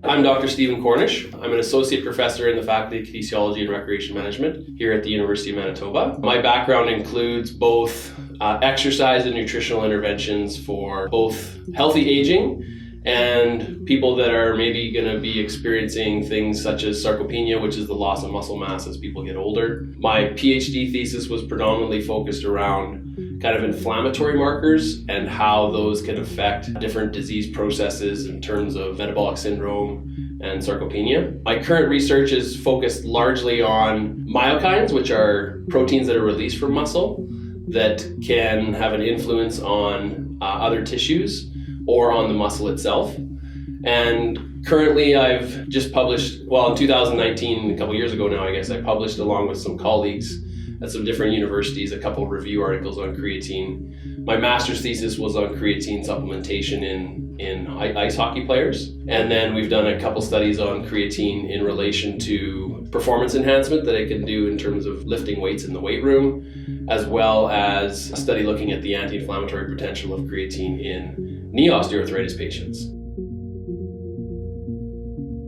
I'm Dr. Stephen Cornish. I'm an associate professor in the Faculty of Kinesiology and Recreation Management here at the University of Manitoba. My background includes both exercise and nutritional interventions for both healthy aging and people that are maybe going to be experiencing things such as sarcopenia, which is the loss of muscle mass as people get older. My PhD thesis was predominantly focused around kind of inflammatory markers and how those can affect different disease processes in terms of metabolic syndrome and sarcopenia. My current research is focused largely on myokines, which are proteins that are released from muscle that can have an influence on other tissues or on the muscle itself. And currently I've just published, in 2019, a couple years ago now, I guess, I published along with some colleagues at some different universities a couple of review articles on creatine. My master's thesis was on creatine supplementation in ice hockey players. And then we've done a couple studies on creatine in relation to performance enhancement that it can do in terms of lifting weights in the weight room, as well as a study looking at the anti-inflammatory potential of creatine in knee osteoarthritis patients.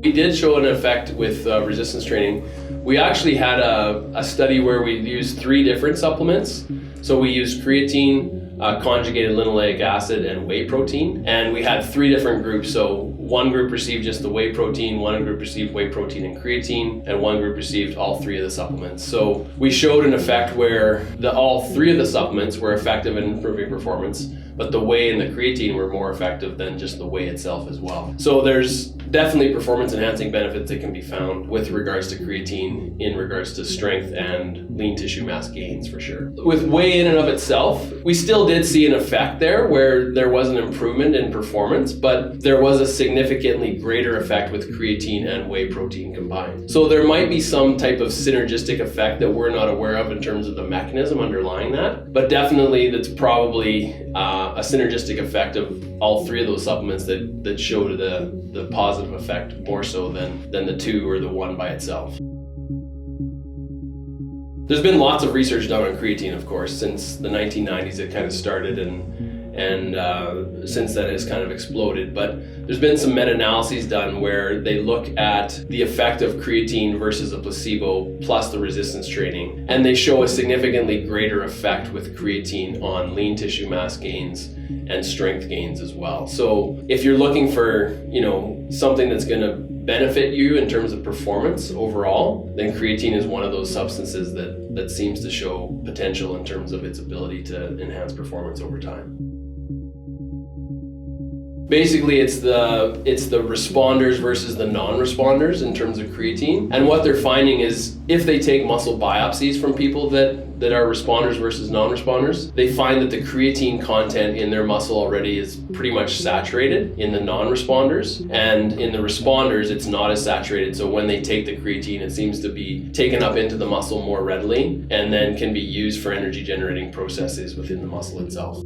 We did show an effect with resistance training. We actually had a study where we used 3 different supplements. So we used creatine, conjugated linoleic acid, and whey protein. And we had 3 different groups. So one group received just the whey protein, one group received whey protein and creatine, and one group received all 3 of the supplements. So we showed an effect where all 3 of the supplements were effective in improving performance, but the whey and the creatine were more effective than just the whey itself as well. So there's definitely performance enhancing benefits that can be found with regards to creatine in regards to strength and lean tissue mass gains for sure. With whey in and of itself, we still did see an effect there where there was an improvement in performance, but there was a significantly greater effect with creatine and whey protein combined. So there might be some type of synergistic effect that we're not aware of in terms of the mechanism underlying that, but definitely that's probably a synergistic effect of all 3 of those supplements that showed the positive effect more so than the 2 or the 1 by itself. There's been lots of research done on creatine, of course, since the 1990s it kind of started, and since then it's kind of exploded. But there's been some meta-analyses done where they look at the effect of creatine versus a placebo plus the resistance training, and they show a significantly greater effect with creatine on lean tissue mass gains and strength gains as well. So if you're looking for, something that's going to benefit you in terms of performance overall, then creatine is one of those substances that seems to show potential in terms of its ability to enhance performance over time. Basically, it's the responders versus the non-responders in terms of creatine. And what they're finding is if they take muscle biopsies from people that are responders versus non-responders, they find that the creatine content in their muscle already is pretty much saturated in the non-responders. And in the responders, it's not as saturated. So when they take the creatine, it seems to be taken up into the muscle more readily and then can be used for energy generating processes within the muscle itself.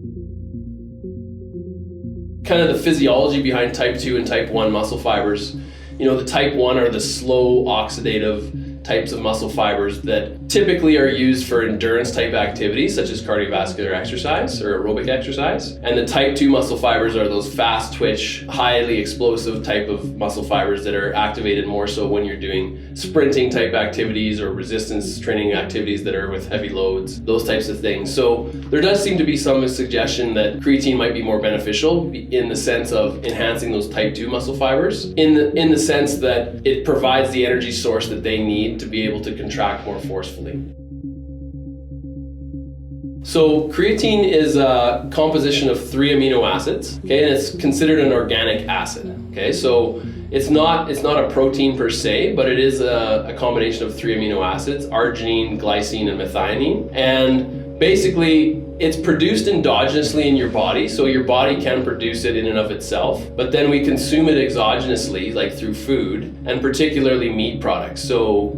Kind of the physiology behind type 2 and type 1 muscle fibers. The type 1 are the slow oxidative types of muscle fibers that typically are used for endurance type activities such as cardiovascular exercise or aerobic exercise. And the type 2 muscle fibers are those fast twitch, highly explosive type of muscle fibers that are activated more so when you're doing sprinting type activities or resistance training activities that are with heavy loads, those types of things. So there does seem to be some suggestion that creatine might be more beneficial in the sense of enhancing those type 2 muscle fibers in the sense that it provides the energy source that they need to be able to contract more forcefully. So creatine is a composition of 3 amino acids, okay, and it's considered an organic acid. Okay, so it's not a protein per se, but it is a combination of 3 amino acids: arginine, glycine, and methionine. And basically, it's produced endogenously in your body, so your body can produce it in and of itself, but then we consume it exogenously, like through food, and particularly meat products. So,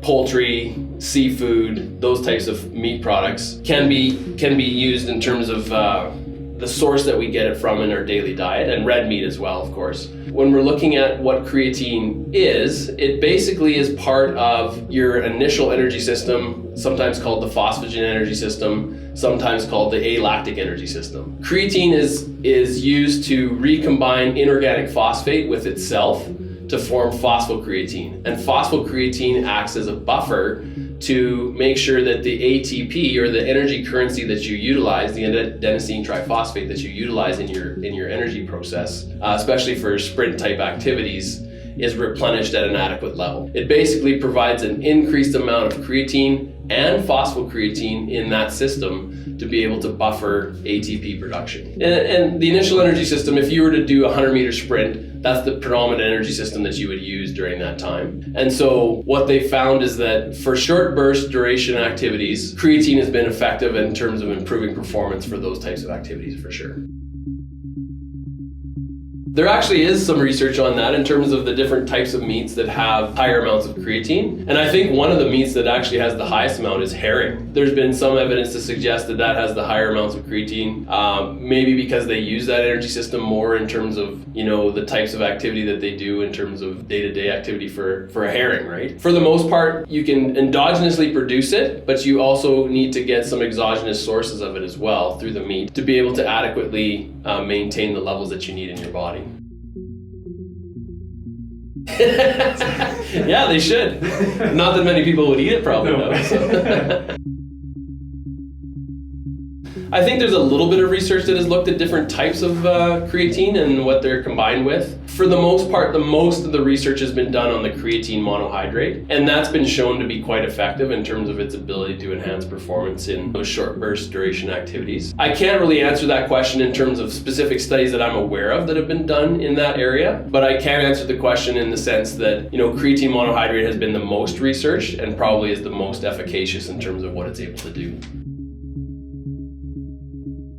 poultry, seafood, those types of meat products can be used in terms of the source that we get it from in our daily diet, and red meat as well, of course. When we're looking at what creatine is, it basically is part of your initial energy system sometimes called the phosphagen energy system, sometimes called the alactic energy system. Creatine is used to recombine inorganic phosphate with itself to form phosphocreatine. And phosphocreatine acts as a buffer to make sure that the ATP, or the energy currency that you utilize, the adenosine triphosphate that you utilize in your energy process, especially for sprint type activities, is replenished at an adequate level. It basically provides an increased amount of creatine and phosphocreatine in that system to be able to buffer ATP production. And the initial energy system, if you were to do a 100-meter sprint, that's the predominant energy system that you would use during that time. And so what they found is that for short burst duration activities, creatine has been effective in terms of improving performance for those types of activities for sure. There actually is some research on that in terms of the different types of meats that have higher amounts of creatine. And I think one of the meats that actually has the highest amount is herring. There's been some evidence to suggest that that has the higher amounts of creatine, maybe because they use that energy system more in terms of, the types of activity that they do in terms of day-to-day activity for a herring, right? For the most part, you can endogenously produce it, but you also need to get some exogenous sources of it as well through the meat to be able to adequately maintain the levels that you need in your body. Yeah, they should. Not that many people would eat it probably though. So. I think there's a little bit of research that has looked at different types of creatine and what they're combined with. For the most part, most of the research has been done on the creatine monohydrate, and that's been shown to be quite effective in terms of its ability to enhance performance in those short burst duration activities. I can't really answer that question in terms of specific studies that I'm aware of that have been done in that area, but I can answer the question in the sense that, creatine monohydrate has been the most researched and probably is the most efficacious in terms of what it's able to do.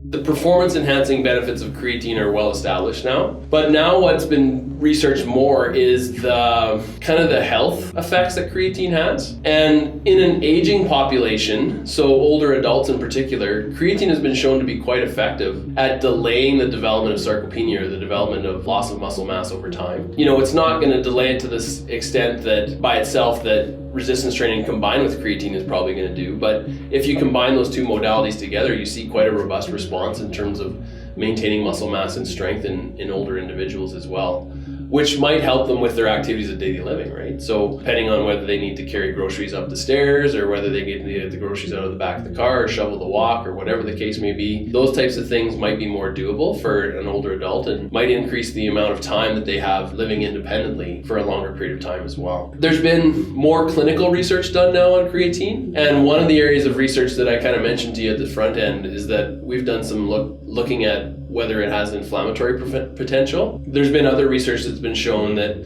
The performance enhancing benefits of creatine are well established now, but now what's been researched more is the kind of the health effects that creatine has. And in an aging population, so older adults in particular, creatine has been shown to be quite effective at delaying the development of sarcopenia, or the development of loss of muscle mass over time. It's not going to delay it to this extent that by itself that resistance training combined with creatine is probably going to do, but if you combine those two modalities together, you see quite a robust response in terms of maintaining muscle mass and strength in older individuals as well, which might help them with their activities of daily living, right? So depending on whether they need to carry groceries up the stairs or whether they need to get the groceries out of the back of the car or shovel the walk or whatever the case may be, those types of things might be more doable for an older adult and might increase the amount of time that they have living independently for a longer period of time as well. There's been more clinical research done now on creatine, and one of the areas of research that I kind of mentioned to you at the front end is that we've done some looking at whether it has inflammatory potential. There's been other research that's been shown that,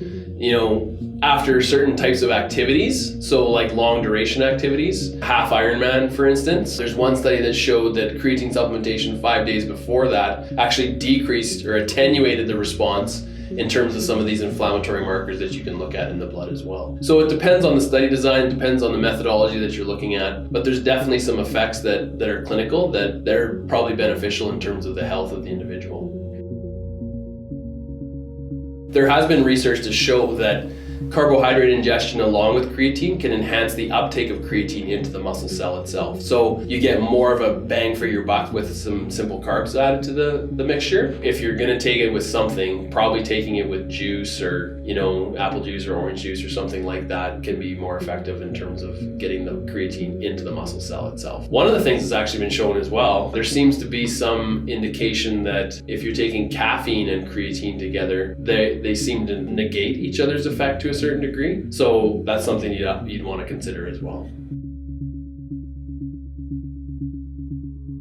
after certain types of activities, so like long duration activities, half Ironman for instance, there's one study that showed that creatine supplementation 5 days before that actually decreased or attenuated the response in terms of some of these inflammatory markers that you can look at in the blood as well. So it depends on the study design, it depends on the methodology that you're looking at, but there's definitely some effects that are clinical that they're probably beneficial in terms of the health of the individual. There has been research to show that carbohydrate ingestion along with creatine can enhance the uptake of creatine into the muscle cell itself. So you get more of a bang for your buck with some simple carbs added to the mixture. If you're going to take it with something, probably taking it with juice or, apple juice or orange juice or something like that can be more effective in terms of getting the creatine into the muscle cell itself. One of the things that's actually been shown as well, there seems to be some indication that if you're taking caffeine and creatine together, they seem to negate each other's effect to a certain degree. So that's something you'd want to consider as well.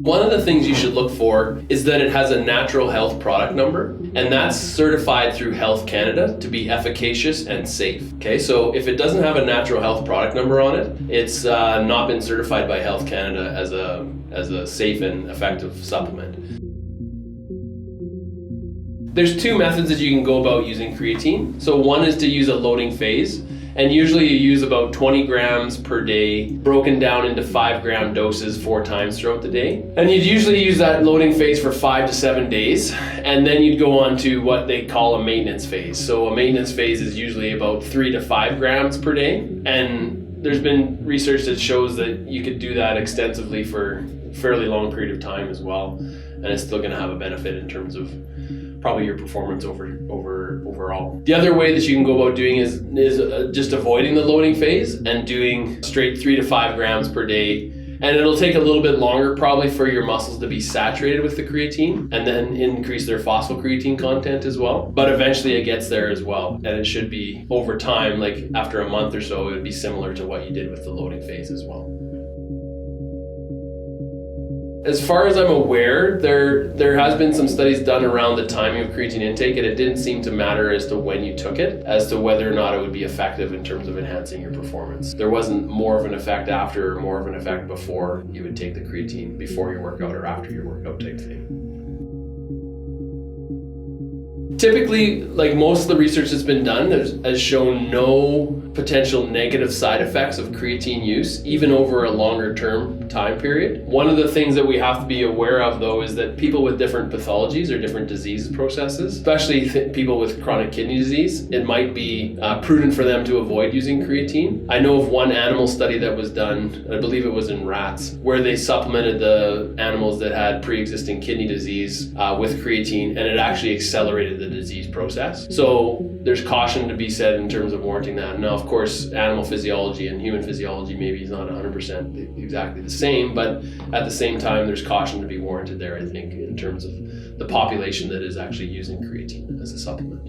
One of the things you should look for is that it has a natural health product number, and that's certified through Health Canada to be efficacious and safe. Okay, so if it doesn't have a natural health product number on it, it's not been certified by Health Canada as a safe and effective supplement. There's two methods that you can go about using creatine. So one is to use a loading phase, and usually you use about 20 grams per day, broken down into 5-gram doses 4 times throughout the day. And you'd usually use that loading phase for 5 to 7 days, and then you'd go on to what they call a maintenance phase. So a maintenance phase is usually about 3 to 5 grams per day, and there's been research that shows that you could do that extensively for a fairly long period of time as well, and it's still going to have a benefit in terms of probably your performance overall. The other way that you can go about doing is just avoiding the loading phase and doing straight 3 to 5 grams per day. And it'll take a little bit longer probably for your muscles to be saturated with the creatine and then increase their phosphocreatine content as well. But eventually it gets there as well. And it should be over time, like after a month or so, it would be similar to what you did with the loading phase as well. As far as I'm aware, there has been some studies done around the timing of creatine intake, and it didn't seem to matter as to when you took it, as to whether or not it would be effective in terms of enhancing your performance. There wasn't more of an effect after or more of an effect before you would take the creatine, before your workout or after your workout type thing. Typically, like most of the research that's been done has shown no potential negative side effects of creatine use, even over a longer term time period. One of the things that we have to be aware of, though, is that people with different pathologies or different disease processes, especially people with chronic kidney disease, it might be prudent for them to avoid using creatine. I know of one animal study that was done, I believe it was in rats, where they supplemented the animals that had pre-existing kidney disease with creatine, and it actually accelerated the disease process. So there's caution to be said in terms of warranting that. Now, of course, animal physiology and human physiology maybe is not 100% exactly the same, but at the same time, there's caution to be warranted there, I think, in terms of the population that is actually using creatine as a supplement.